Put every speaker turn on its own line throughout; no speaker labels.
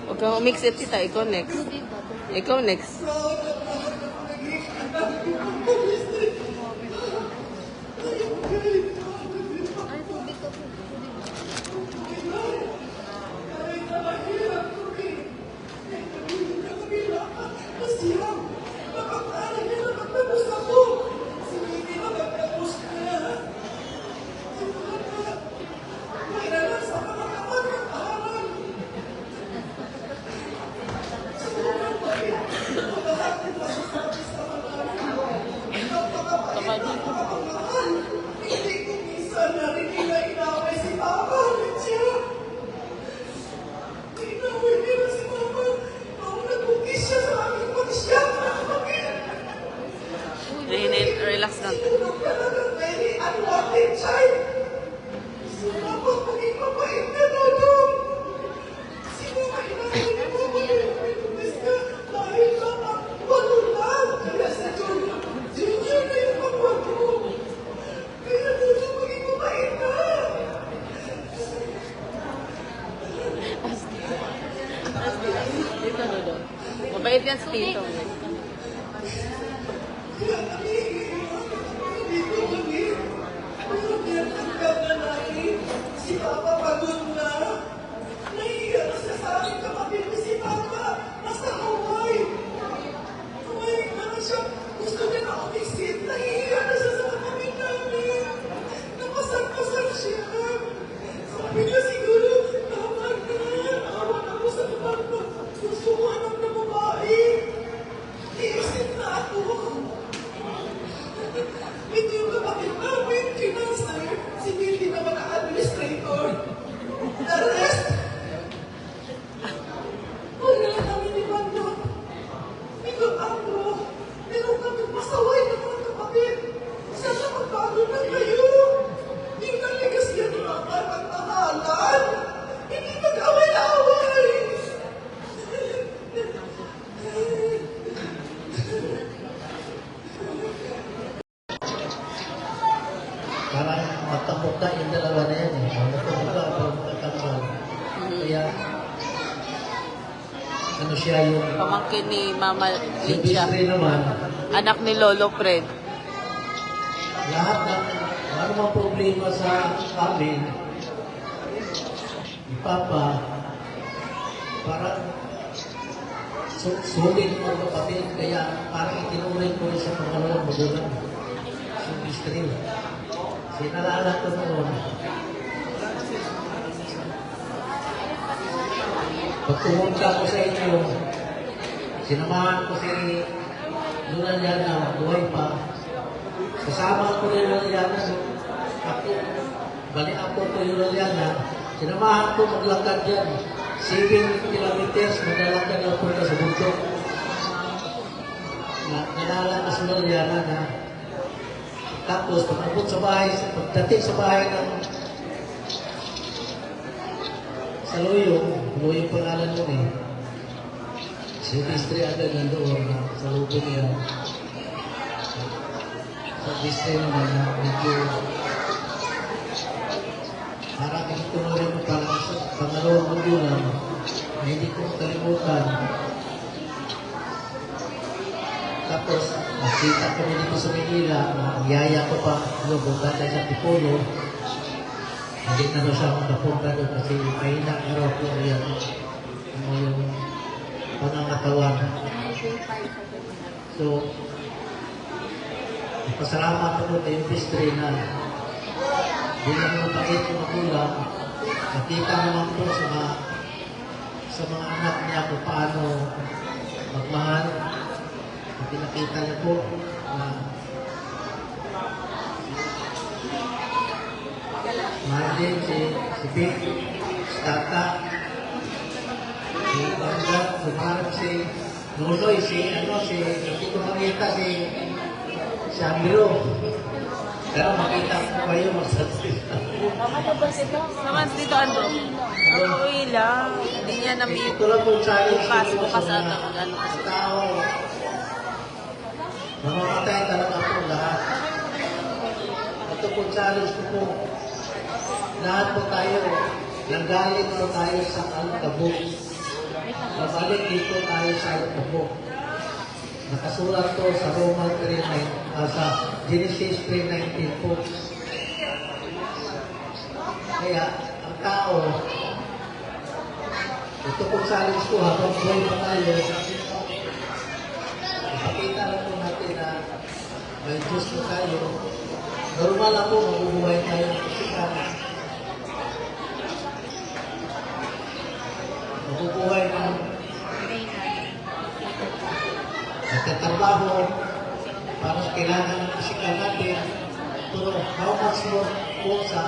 Huwag kang umixit, tita. Ikaw next. Ikaw next. Relax lang. Mabait yan si Tito.
Si Papa pagod na. Nahiya na siya sa akin kapatid ko si Papa. Nasa Hawaii. Tumayin na siya. Gusto niya na umisit. Nahiya na siya sa kapatid namin. Napasag-pasag siya. Sabi niya siguro, tama na. Awan ako sa kapatid. Gusto ko anak na babae. Iisip na ako. Ito yung kapatid namin, kinasay. Si Billy naman ang administrator. The rest, wala kami ni Banda. Ikaw ako. Meron kami masaway na mga kapatid. Sana magbago na kayo. Yung naligas yan ng mga pagmamahalan. Hindi mag-away-away.
Parang matapok na yung dalawa na yan eh. Matapok na parang magkakaroon. Kaya, ano siya yung...
Pamangkin ni Mama
Si
Lydia.
Bisri naman,
Anak ni Lolo Fred.
lahat ng ano mga problema sa amin, ni Papa, parang sulit mga kapatid. Kaya parang itinuloy ko sa pangalawang magulang. Si Bisri. Sinalala ko noon. Pag pumunta ko sa inyo, sinamahan ko si Luna Liana, buhay pa. Kasama ko rin Luna Liana. Ako, bali ako ko yung Luna Liana. Sinamahan ko maglakad yan. 7 kilometers, maglalakad ako punta sa bundok. Nalala na si Luna Liana na. Tapos, pagdating sa bahay ng sa Loyong pangalan mo eh. Si Distri agad nandoon sa lubong niya. Sa Distri naman na medyo parang ituloy mo parang sa pangalawang magulang na hindi ko kalimutan. Tapos, nakita ko rin dito sa Manila na yaya ko pa bumunta tayo sa Tipolo. Hindi na daw siya makapunta doon kasi mahina araw po yan. Ano yung pangangatawan. So, pasalamat ako kay Bistri na bilang yung pakit ng magulang, nakita naman po sa mga anak niya kung paano magmahal. Pinakita niya po na mahal din si Vic, si Tata, si Banda, si Nunoy, hindi ko makita si Amiro. Pero makita ko kayo magsasalita.
Naman dito ano? Uuwi lang. Hindi niya na may
Ito lang po challenge
bukas ata.
tao. Namamatay talaga po lahat. Ito po challenge ko po. Lahat po tayo, nanggaling po tayo sa Alikabok. Mabalik dito tayo sa Alikabok. Nakasulat po sa Roman 3:9, sa Genesis 3:19 po. Kaya, ang tao, ito po challenge ko habang buhay pa tayo, ipakita lang po natin na may Diyos po tayo. Normal lang po, mabubuhay tayo ng physical. Mabubuhay ng nagtatrabaho para sa kailangan ng physical natin. Pero how much more po sa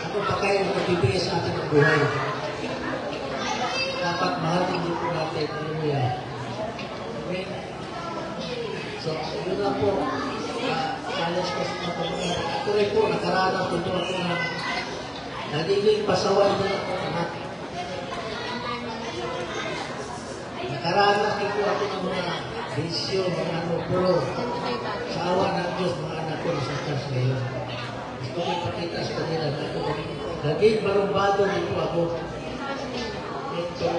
ano pa kayo magbibigay sa ating buhay. Dapat mahalin din po natin. Hallelujah. Amen. So, yun lang po. Challenge ko sa mga pagkakas. Ako rin po, nakaranas po ito ako na nagiging pasaway din ako anak. Nakaranas din po ako ng mga bisyo, mga ano, pero sa awa ng Diyos, mga anak ko sa church ngayon. Gusto ko ipakita sa kanila na ako naging barumbado dito ako. Ito,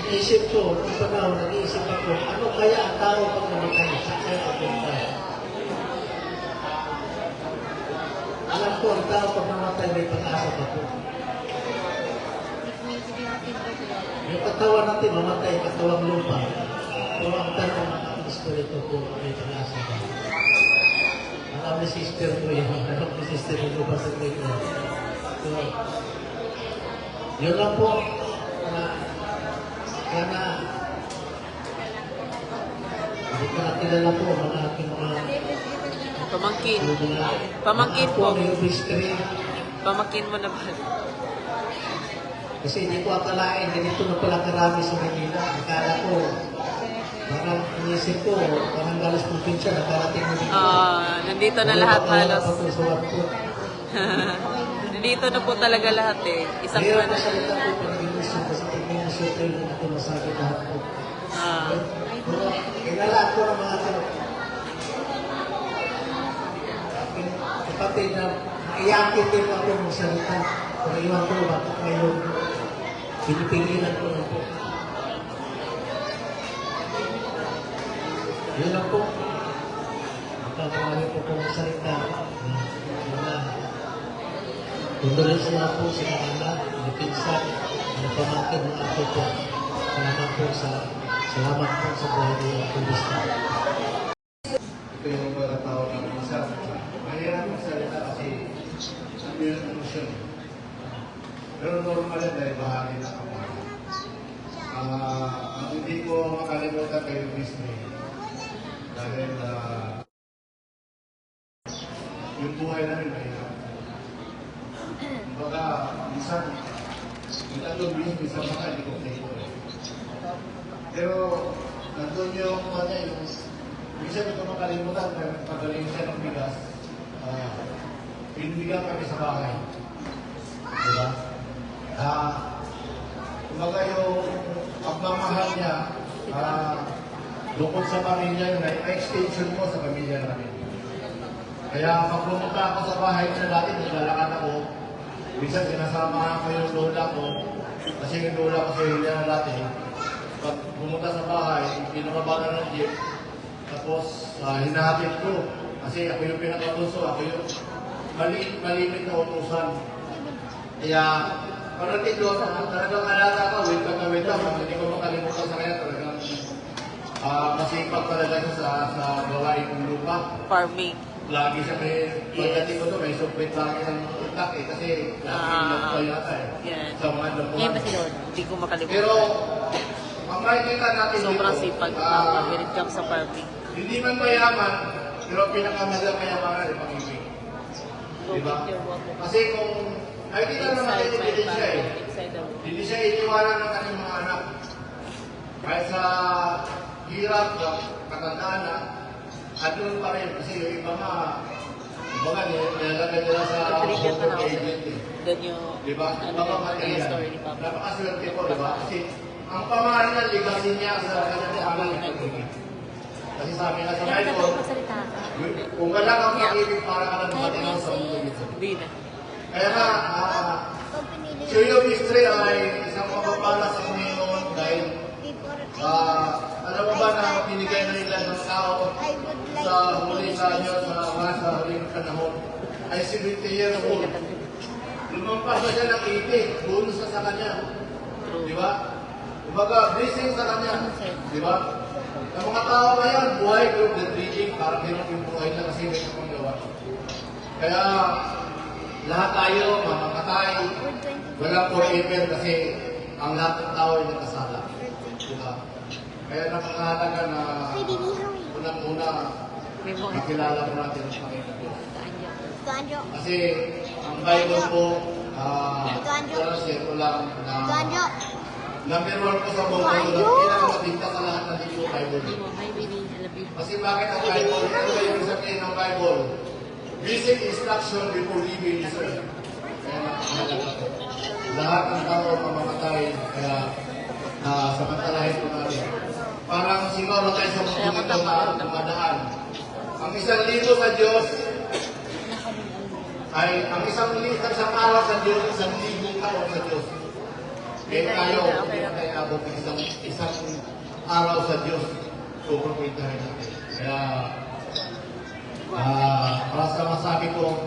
naisip ko, nung panahon, nag-iisip ako, ano kaya ang tao pag namatay? Saan kaya papunta? Alam ko, ang tao pag namatay, may pag-asa pa po. Yung katawan natin, mamatay, katawang lupa. Pero ang tanong ng aking espiritu po, may pag-asa pa. Alam ni sister ko yun. Alam ni sister ko ba sa grade ko? So, yun lang po, na sana hindi ko nakilala po mga aking mga
Pamangkin.
Pamangkin po. May history.
Pamangkin mo na ba?
Kasi hindi ko akalain, ganito na pala karami sa Manila. Akala ko, parang inisip ko, parang galas probinsya, nakarating na dito.
Nandito na lahat halos.
Patusuan po.
Nandito na po talaga lahat eh. Isang
Mayroon
buwan
na
na.
salita po pag minuso, kasi pag minuso ko yun, ako masabi lahat po. Pero, kilala ko ng mga aking kapatid na iyakin din po ako ng salita. Kung iwan ko, bakit ngayon, pinipigilan ko na po. Yun lang po. Magkakamali po po ng salita. Condolences na po sa kanila, mga pinsan, mga pamangkin ng ako po. Salamat po sa buhay ng kulista.
Ito yung mga tao na minsan. Mahirap magsalita kasi sabi yung emosyon. Pero normal yan dahil bahagi na ako. Ang hindi ko makalimutan kayo Disney. Dahil yung buhay namin mahirap. Kumbaga, minsan, yung tatlong business, minsan mga hindi ko kayo. Pero, nandun yung mga yung minsan ito makalimutan, pagaling siya ng bigas, pinibigyan kami sa bahay. Diba? Kumbaga yung pagmamahal niya, bukod sa pamilya yun, ay extension mo sa pamilya namin. Kaya pag pumunta ako sa bahay niya dati, naglalakad ako, minsan sinasama ko yung lola ko, kasi yung lola ko sa hilya na dati, pag pumunta sa bahay, pinakabala ng jeep, tapos hinahatid ko, kasi ako yung pinakabuso, ako yung malimit na utusan. Kaya, parating doon, talagang alala ko, wait lang, hindi ko makalimutan sa kanya, talagang masipag talaga siya sa gawain ng lupa.
Farming.
Lagi siya pagdating ko doon, may suplit lagi ng utak eh, kasi lagi lang pa yata eh.
Yan.
Sa mga dapuan.
Hindi ko makalimutan.
Pero, ang makikita natin
Sobrang
dito,
sipag when it comes sa farming.
hindi man mayaman, pero pinakamahalagang kayamanan ay pag-ibig. Diba? Kasi kung nakikita naman natin hindi siya eh. Hindi siya iniwanan ng kanyang mga anak. Kahit sa hirap, katandaan na, at doon pa rin. Kasi yung iba nga, nilalagay nila sa home agent eh. Diba? Baka mali yan. Napakaswerte ko, diba? Kasi ang pamahalan ng legacy niya sa kanyang anak ay pag-ibig. Kasi sabi nga sa
Kaya
Bible,
magsalita ka.
kung wala kang pag-ibig, para ka lang matinaw sa mundo ito.
Hindi na.
Kaya nga, Tree of History ay isang mapapala sa Panginoon dahil alam mo ba na binigay na nila ng tao sa huli sa inyo, sa huling panahon, ay 70 years old. Lumampas na siya ng 80, bonus na sa kanya. Di ba? Kumbaga, blessing sa kanya. Di ba? Ang mga tao ngayon, buhay group the dreaming, parang hirap yung buhay na kasi may kapagawa. Kaya, lahat tayo, mamamatay, walang forever kasi ang lahat ng tao ay nakasala. Diba? Kaya napakahalaga na unang-una makilala mo natin ang Panginoon Diyos. Kasi ang Bible po, share ko lang na number 1 po sa mundo, pinakamatita sa lahat ng libro Bible.
Hi, Winnie. I love you.
Kasi bakit ang Bible? Ano ba yung sabihin ng Bible? Basic instruction before leaving this earth. Kaya napakahalaga po. Lahat ng tao mamamatay, kaya samantalahin po natin. Parang siguro tayo sa mundo nito na dumadaan. Ang 1,000 sa Diyos ay ang isang araw sa Diyos, 1,000 taon sa Diyos. Kaya tayo, hindi na tayo abot ng isang araw sa Diyos. Sobrang kwentahin natin. Kaya, para sa masabi ko,